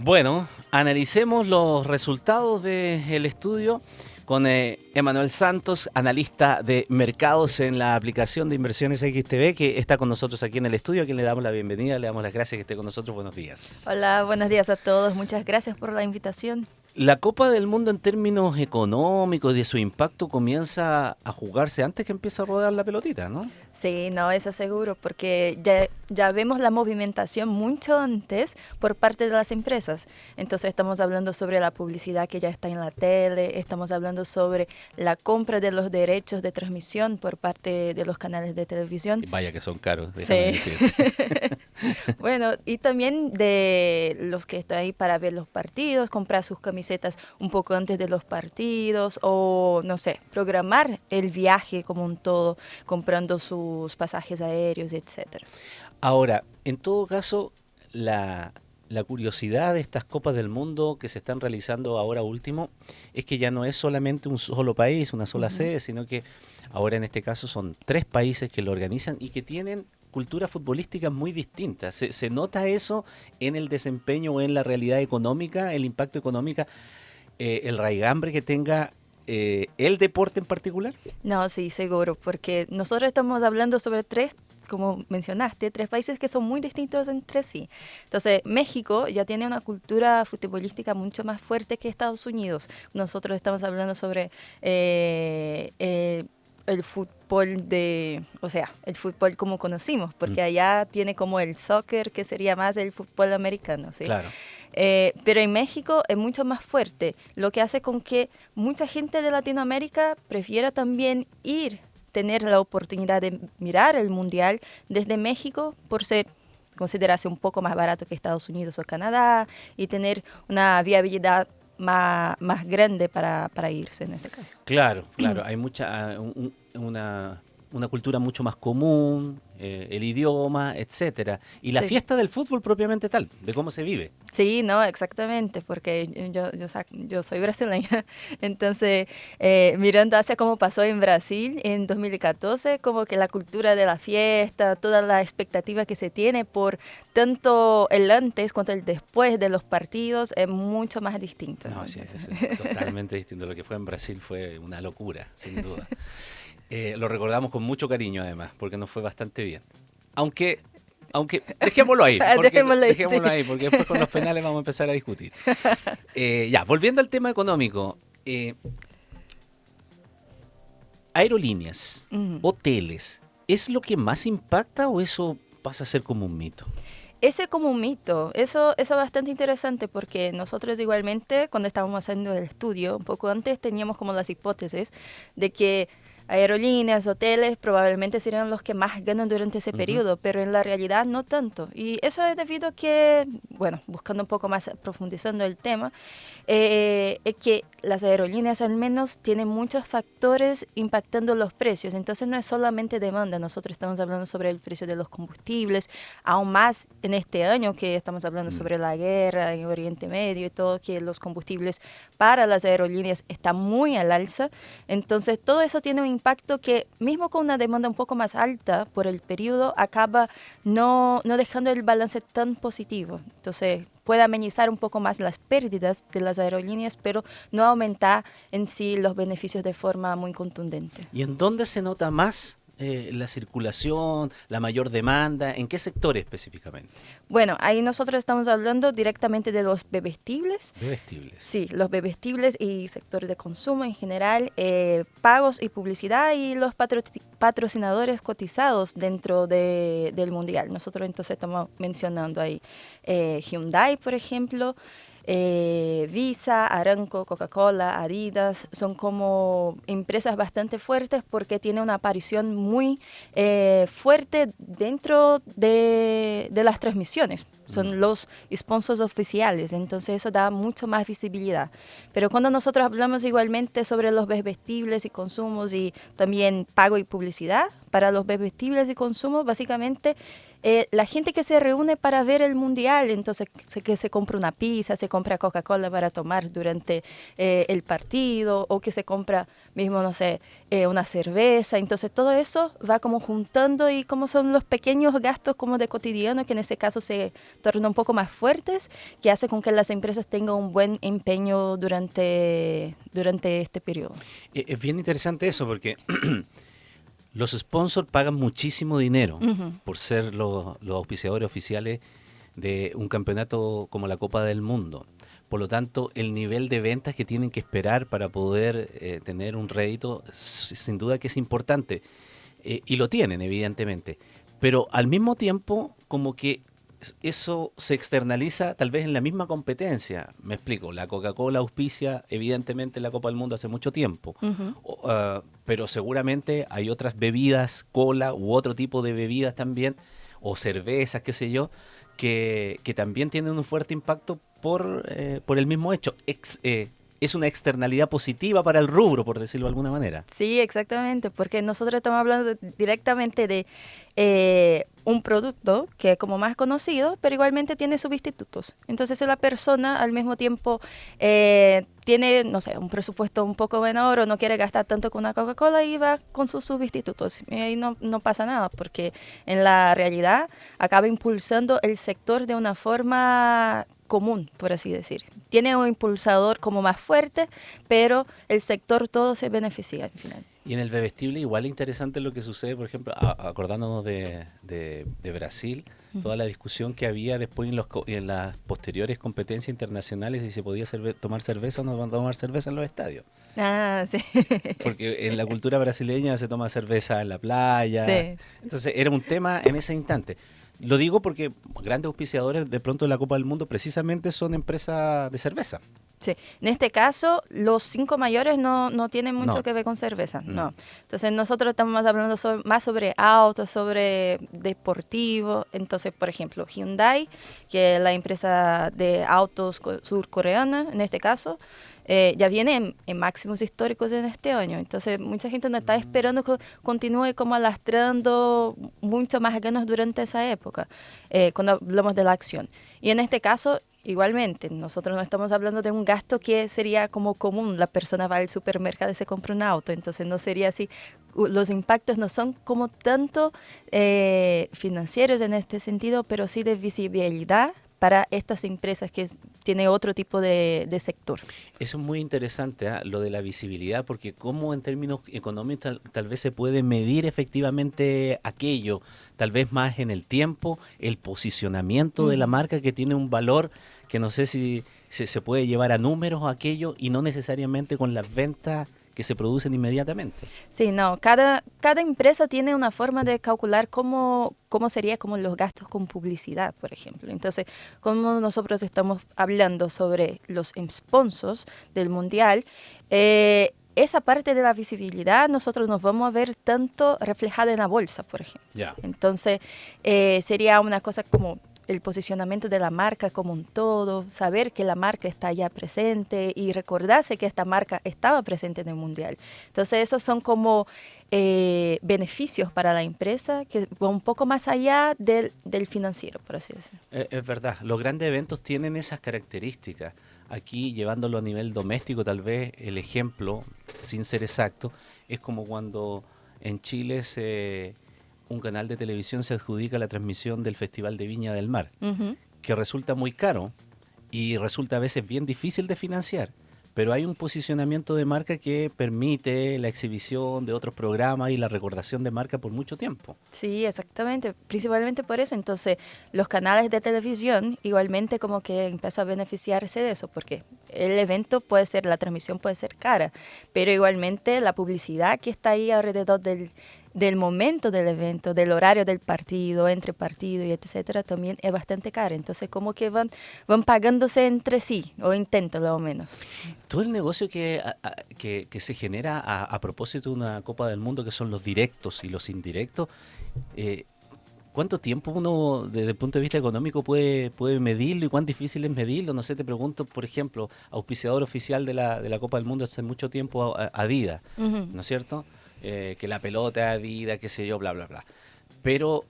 Bueno, analicemos los resultados del estudio con Emanuel Santos, analista de mercados en la aplicación de inversiones XTB, que está con nosotros aquí en el estudio, a quien le damos la bienvenida, le damos las gracias que esté con nosotros. Buenos días. Hola, buenos días a todos. Muchas gracias por la invitación. La Copa del Mundo en términos económicos, de su impacto, comienza a jugarse antes que empiece a rodar la pelotita, ¿no? Sí, no, eso seguro, porque ya vemos la movimentación mucho antes por parte de las empresas. Entonces estamos hablando sobre la publicidad que ya está en la tele, estamos hablando sobre la compra de los derechos de transmisión por parte de los canales de televisión. Y vaya que son caros, déjame Sí. decirte. Bueno, y también de los que están ahí para ver los partidos, comprar sus camisetas un poco antes de los partidos o, no sé, programar el viaje como un todo, comprando sus pasajes aéreos, etcétera. Ahora, en todo caso, la curiosidad de estas Copas del Mundo que se están realizando ahora último es que ya no es solamente un solo país, una sola sede, sino que ahora en este caso son 3 países que lo organizan y que tienen culturas futbolísticas muy distintas. ¿Se nota eso en el desempeño o en la realidad económica, el impacto económico, el raigambre que tenga el deporte en particular? No, sí, seguro, porque nosotros estamos hablando sobre tres, como mencionaste, tres países que son muy distintos entre sí. Entonces, México ya tiene una cultura futbolística mucho más fuerte que Estados Unidos. Nosotros estamos hablando sobre el fútbol o sea, el fútbol como conocimos, porque allá tiene como el soccer, que sería más el fútbol americano, ¿sí? Claro. Pero en México es mucho más fuerte, lo que hace con que mucha gente de Latinoamérica prefiera también tener la oportunidad de mirar el Mundial desde México por considerarse un poco más barato que Estados Unidos o Canadá y tener una viabilidad más grande para irse en este caso. Claro, claro, hay una cultura mucho más común, el idioma, etcétera. Y la Sí. fiesta del fútbol propiamente tal, de cómo se vive. Sí, no, exactamente, porque yo soy brasileña, entonces mirando hacia cómo pasó en Brasil en 2014, como que la cultura de la fiesta, toda la expectativa que se tiene por tanto el antes cuanto el después de los partidos es mucho más distinta. No, sí, es totalmente distinto. Lo que fue en Brasil fue una locura, sin duda. Lo recordamos con mucho cariño además, porque nos fue bastante bien. Aunque dejémoslo ahí, Dejémoslo ahí, sí. ahí, porque después con los penales vamos a empezar a discutir. Ya, volviendo al tema económico, aerolíneas, Ujú. hoteles, ¿es lo que más impacta o eso pasa a ser como un mito? Ese como un mito, eso es bastante interesante porque nosotros igualmente cuando estábamos haciendo el estudio, un poco antes teníamos como las hipótesis de que aerolíneas, hoteles probablemente serían los que más ganan durante ese periodo, pero en la realidad no tanto. Y eso es debido a que, bueno, buscando un poco más, profundizando el tema, es que las aerolíneas al menos tienen muchos factores impactando los precios. Entonces no es solamente demanda, nosotros estamos hablando sobre el precio de los combustibles, aún más en este año que estamos hablando sobre la guerra en Oriente Medio y todo, que los combustibles para las aerolíneas están muy al alza. Entonces todo eso tiene un impacto que mismo con una demanda un poco más alta por el periodo acaba no dejando el balance tan positivo. Entonces puede amenizar un poco más las pérdidas de las aerolíneas, pero no aumentar en sí los beneficios de forma muy contundente. ¿Y en dónde se nota más la circulación, la mayor demanda? ¿En qué sectores específicamente? Bueno, ahí nosotros estamos hablando directamente de los bebestibles. Bebestibles. Sí, los bebestibles y sector de consumo en general, pagos y publicidad y los patrocinadores cotizados dentro del mundial. Nosotros entonces estamos mencionando ahí Hyundai, por ejemplo, Visa, Aramco, Coca-Cola, Adidas, son como empresas bastante fuertes porque tienen una aparición muy fuerte dentro de las transmisiones. Son los sponsors oficiales, entonces eso da mucho más visibilidad. Pero cuando nosotros hablamos igualmente sobre los bebestibles y consumos y también pago y publicidad, para los bebestibles y consumos básicamente la gente que se reúne para ver el mundial, entonces que se compra una pizza, se compra Coca-Cola para tomar durante el partido, o que se compra mismo, no sé, una cerveza. Entonces todo eso va como juntando, y como son los pequeños gastos como de cotidiano que en ese caso se tornan un poco más fuertes, que hace con que las empresas tengan un buen empeño durante este periodo. Es bien interesante eso porque los sponsors pagan muchísimo dinero por ser los auspiciadores oficiales de un campeonato como la Copa del Mundo. Por lo tanto, el nivel de ventas que tienen que esperar para poder tener un rédito, sin duda que es importante. Y lo tienen, evidentemente. Pero al mismo tiempo, como que eso se externaliza tal vez en la misma competencia. Me explico, la Coca-Cola auspicia evidentemente la Copa del Mundo hace mucho tiempo, pero seguramente hay otras bebidas, cola u otro tipo de bebidas también, o cervezas, qué sé yo, que también tienen un fuerte impacto por el mismo hecho. Es una externalidad positiva para el rubro, por decirlo de alguna manera. Sí, exactamente, porque nosotros estamos hablando directamente de un producto que es como más conocido, pero igualmente tiene sustitutos. Entonces, si la persona al mismo tiempo tiene, no sé, un presupuesto un poco menor o no quiere gastar tanto con una Coca-Cola, y va con sus sustitutos. Y ahí no pasa nada, porque en la realidad acaba impulsando el sector de una forma común, por así decir. Tiene un impulsador como más fuerte, pero el sector todo se beneficia al final. Y en el bebestible igual es interesante lo que sucede, por ejemplo, acordándonos de Brasil, toda la discusión que había después en las posteriores competencias internacionales, si se podía tomar cerveza o no tomar cerveza en los estadios. Ah, sí. Porque en la cultura brasileña se toma cerveza en la playa. Sí. Entonces era un tema en ese instante. Lo digo porque grandes auspiciadores de pronto de la Copa del Mundo precisamente son empresas de cerveza. Sí, en este caso los 5 mayores no tienen mucho No. que ver con cerveza, no. Entonces nosotros estamos hablando más sobre autos, sobre deportivo. Entonces, por ejemplo, Hyundai, que es la empresa de autos surcoreana, en este caso, ya viene en máximos históricos en este año. Entonces mucha gente no está esperando que continúe como lastrando mucho más ganas durante esa época, cuando hablamos de la acción. Y en este caso, igualmente, nosotros no estamos hablando de un gasto que sería como común. La persona va al supermercado y se compra un auto, entonces no sería así. Los impactos no son como tanto financieros en este sentido, pero sí de visibilidad para estas empresas que tienen otro tipo de sector. Eso es muy interesante, lo de la visibilidad, porque cómo en términos económicos tal vez se puede medir efectivamente aquello, tal vez más en el tiempo, el posicionamiento de la marca, que tiene un valor que no sé si se puede llevar a números aquello, y no necesariamente con las ventas que se producen inmediatamente. Sí, no, cada empresa tiene una forma de calcular cómo sería como los gastos con publicidad, por ejemplo. Entonces, como nosotros estamos hablando sobre los sponsors del Mundial, esa parte de la visibilidad nosotros nos vamos a ver tanto reflejada en la bolsa, por ejemplo. Yeah. Entonces, sería una cosa como el posicionamiento de la marca como un todo, saber que la marca está ya presente y recordarse que esta marca estaba presente en el Mundial. Entonces, esos son como beneficios para la empresa que van un poco más allá del financiero, por así decirlo. Es verdad, los grandes eventos tienen esas características. Aquí, llevándolo a nivel doméstico, tal vez el ejemplo, sin ser exacto, es como cuando en Chile un canal de televisión se adjudica la transmisión del Festival de Viña del Mar, que resulta muy caro y resulta a veces bien difícil de financiar, pero hay un posicionamiento de marca que permite la exhibición de otros programas y la recordación de marca por mucho tiempo. Sí, exactamente, principalmente por eso. Entonces, los canales de televisión igualmente como que empiezan a beneficiarse de eso, porque el evento puede ser, la transmisión puede ser cara, pero igualmente la publicidad que está ahí alrededor del momento del evento, del horario del partido, entre partido y etcétera, también es bastante cara. Entonces, como que van pagándose entre sí, o intentan lo menos. Todo el negocio que se genera a propósito de una Copa del Mundo, que son los directos y los indirectos, ¿cuánto tiempo uno, desde el punto de vista económico, puede medirlo y cuán difícil es medirlo? No sé, te pregunto, por ejemplo, auspiciador oficial de la Copa del Mundo hace mucho tiempo, Adidas, ¿no es cierto? Que la pelota Adidas, qué sé yo, bla, bla, bla. Pero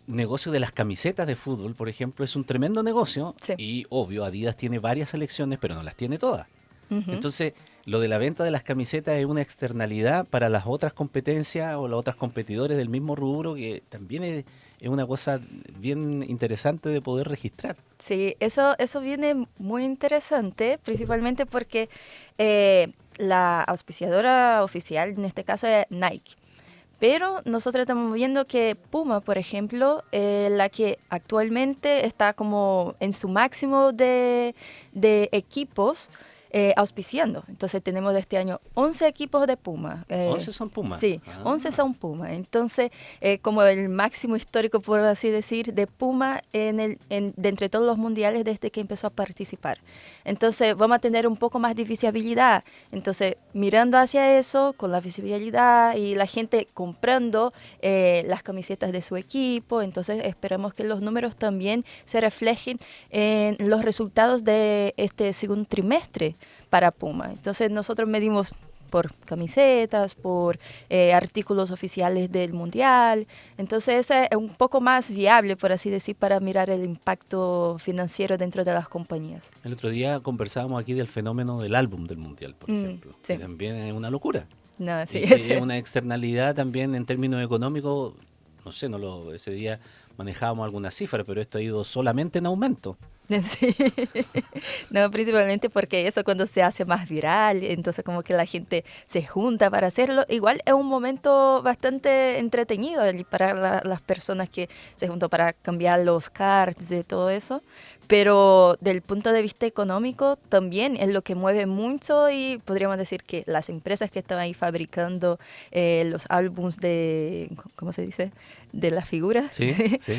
negocio de las camisetas de fútbol, por ejemplo, es un tremendo negocio. Sí. Y obvio, Adidas tiene varias selecciones, pero no las tiene todas. Ujú. Entonces, lo de la venta de las camisetas es una externalidad para las otras competencias o los otros competidores del mismo rubro, que también es una cosa bien interesante de poder registrar. Sí, eso viene muy interesante, principalmente porque la auspiciadora oficial, en este caso, es Nike. Pero nosotros estamos viendo que Puma, por ejemplo, la que actualmente está como en su máximo de equipos auspiciando. Entonces tenemos de este año 11 equipos de Puma. 11 son Pumas. Sí, 11 son Puma. Entonces, como el máximo histórico, por así decir, de Puma de entre todos los mundiales desde que empezó a participar. Entonces, vamos a tener un poco más de visibilidad. Entonces, mirando hacia eso, con la visibilidad y la gente comprando las camisetas de su equipo, entonces esperamos que los números también se reflejen en los resultados de este segundo trimestre para Puma. Entonces, nosotros medimos por camisetas, por artículos oficiales del mundial. Entonces, ese es un poco más viable, por así decir, para mirar el impacto financiero dentro de las compañías. El otro día conversábamos aquí del fenómeno del álbum del mundial, por ejemplo, sí. que también es una locura. No, sí, Y que es una externalidad también en términos económicos. No sé, ese día manejábamos algunas cifras, pero esto ha ido solamente en aumento. Sí. No, principalmente porque eso cuando se hace más viral, entonces como que la gente se junta para hacerlo. Igual es un momento bastante entretenido para las personas que se juntan para cambiar los cards y todo eso. Pero del punto de vista económico también es lo que mueve mucho y podríamos decir que las empresas que están ahí fabricando los álbums de, ¿cómo se dice? De las figuras, sí, sí.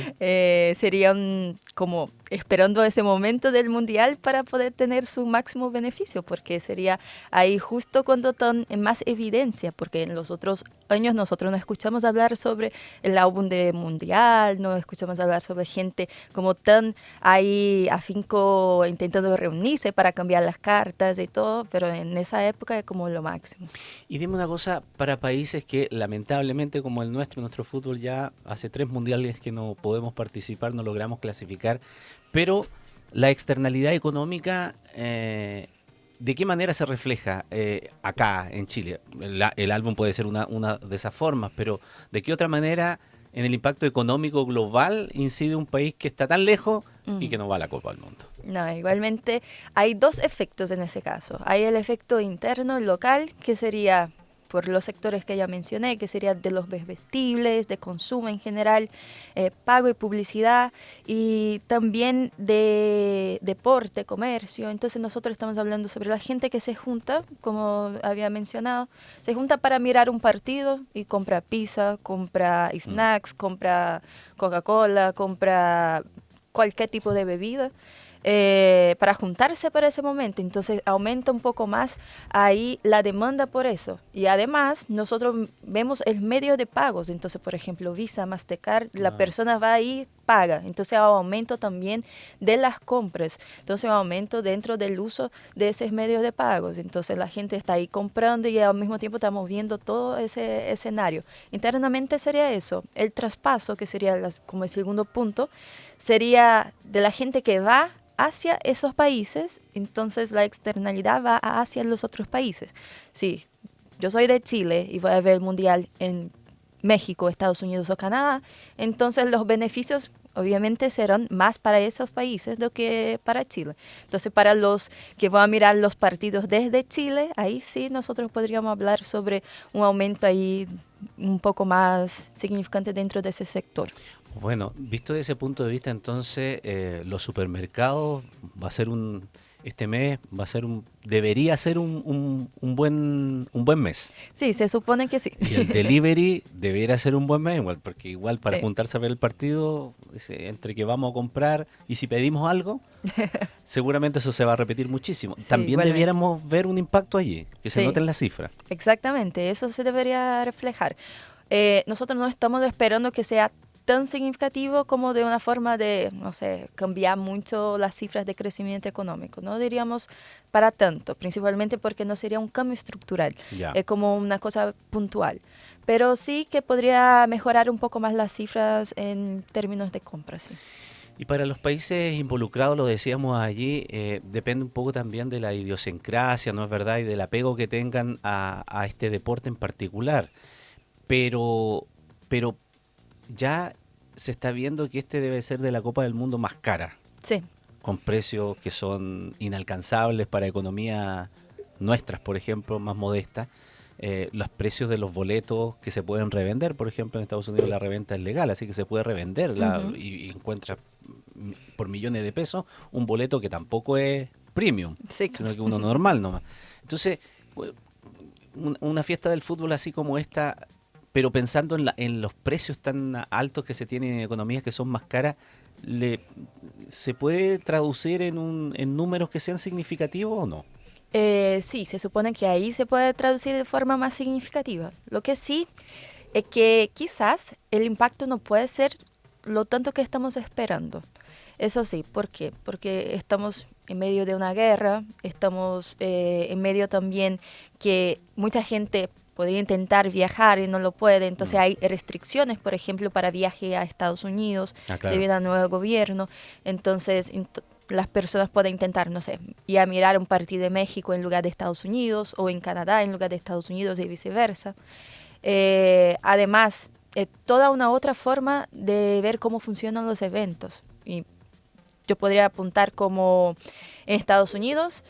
Serían como esperando ese momento del mundial para poder tener su máximo beneficio, porque sería ahí justo cuando están en más evidencia, porque en los otros años nosotros no escuchamos hablar sobre el álbum de mundial, no escuchamos hablar sobre gente como tan ahí afinco intentando reunirse para cambiar las cartas y todo, pero en esa época es como lo máximo. Y dime una cosa, para países que lamentablemente como el nuestro fútbol ya hace 3 mundiales que no podemos participar, no logramos clasificar, pero la externalidad económica, ¿de qué manera se refleja acá en Chile? El álbum puede ser una de esas formas, pero ¿de qué otra manera en el impacto económico global incide un país que está tan lejos y que no va a la Copa del Mundo? No, igualmente hay dos efectos en ese caso. Hay el efecto interno, local, que sería por los sectores que ya mencioné, que sería de los vestibles, de consumo en general, pago y publicidad, y también de deporte, comercio. Entonces nosotros estamos hablando sobre la gente que se junta, como había mencionado, se junta para mirar un partido y compra pizza, compra snacks, compra Coca-Cola, compra cualquier tipo de bebida. Para juntarse para ese momento, entonces aumenta un poco más ahí la demanda por eso, y además nosotros vemos el medio de pagos, entonces por ejemplo Visa, Mastercard, la persona va ahí, paga, entonces hay aumento también de las compras, entonces hay aumento dentro del uso de esos medios de pagos, entonces la gente está ahí comprando y al mismo tiempo estamos viendo todo ese escenario. Internamente sería eso, el traspaso, que sería como el segundo punto, sería de la gente que va hacia esos países, entonces la externalidad va hacia los otros países. Sí, yo soy de Chile y voy a ver el mundial en México, Estados Unidos o Canadá, entonces los beneficios obviamente serán más para esos países do que para Chile. Entonces, para los que van a mirar los partidos desde Chile, ahí sí nosotros podríamos hablar sobre un aumento ahí un poco más significante dentro de ese sector. Bueno, visto desde ese punto de vista, entonces los supermercados va a ser este mes debería ser un buen mes. Sí, se supone que sí. Y el delivery debería ser un buen mes igual, porque igual para Sí. juntarse a ver el partido, entre que vamos a comprar y si pedimos algo, seguramente eso se va a repetir muchísimo. Sí, También igualmente. debiéramos ver un impacto allí, que se Sí. note en la cifra. Exactamente, eso se debería reflejar. Nosotros no estamos esperando que sea tan significativo como de una forma de, no sé, cambiar mucho las cifras de crecimiento económico. No diríamos para tanto, principalmente porque no sería un cambio estructural, Ya. es como una cosa puntual. Pero sí que podría mejorar un poco más las cifras en términos de compra, sí. Y para los países involucrados, lo decíamos allí, depende un poco también de la idiosincrasia, ¿no es verdad? Y del apego que tengan a este deporte en particular. Pero, pero ya se está viendo que este debe ser de la Copa del Mundo más cara, Sí, con precios que son inalcanzables para economías nuestras, por ejemplo, más modestas. Los precios de los boletos que se pueden revender, por ejemplo, en Estados Unidos la reventa es legal, así que se puede revender ujú, y encuentras por millones de pesos un boleto que tampoco es premium, sí, sino que uno normal nomás. Entonces, una fiesta del fútbol así como esta, pero pensando en los precios tan altos que se tienen en economías que son más caras, ¿se puede traducir en números que sean significativos o no? Sí, se supone que ahí se puede traducir de forma más significativa. Lo que sí es que quizás el impacto no puede ser lo tanto que estamos esperando. Eso sí, ¿por qué? Porque estamos en medio de una guerra, estamos en medio también que mucha gente podría intentar viajar y no lo puede, entonces Mm. hay restricciones, por ejemplo, para viaje a Estados Unidos Ah, claro. debido al nuevo gobierno, entonces las personas pueden intentar, no sé, ir a mirar un partido de México en lugar de Estados Unidos o en Canadá en lugar de Estados Unidos y viceversa. Además, toda una otra forma de ver cómo funcionan los eventos. Y yo podría apuntar como en Estados Unidos,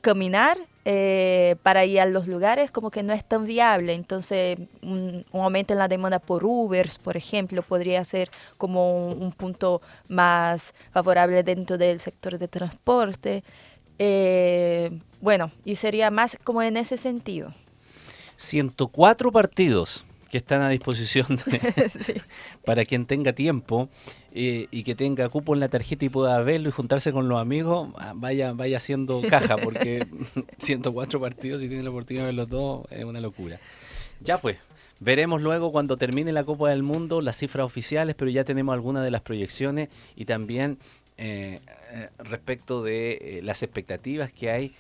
caminar para ir a los lugares como que no es tan viable. Entonces, un aumento en la demanda por Ubers, por ejemplo, podría ser como un punto más favorable dentro del sector de transporte. Bueno, y sería más como en ese sentido. 104 partidos que están a disposición Sí. para quien tenga tiempo y que tenga cupo en la tarjeta y pueda verlo y juntarse con los amigos, vaya haciendo caja, porque 104 partidos y tiene la oportunidad de verlos todos, es una locura. Ya pues, veremos luego cuando termine la Copa del Mundo las cifras oficiales, pero ya tenemos algunas de las proyecciones y también respecto de las expectativas que hay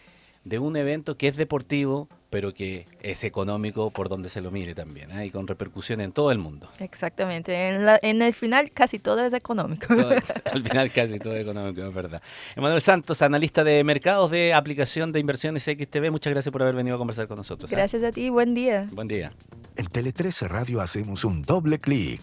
de un evento que es deportivo, pero que es económico por donde se lo mire también, y con repercusión en todo el mundo. Exactamente. En el final casi todo es económico. Todo, al final casi todo es económico, es verdad. Emanuel Santos, analista de mercados de aplicación de inversiones XTB, muchas gracias por haber venido a conversar con nosotros. Gracias a ti, buen día. Buen día. En Tele 13 Radio hacemos un doble clic.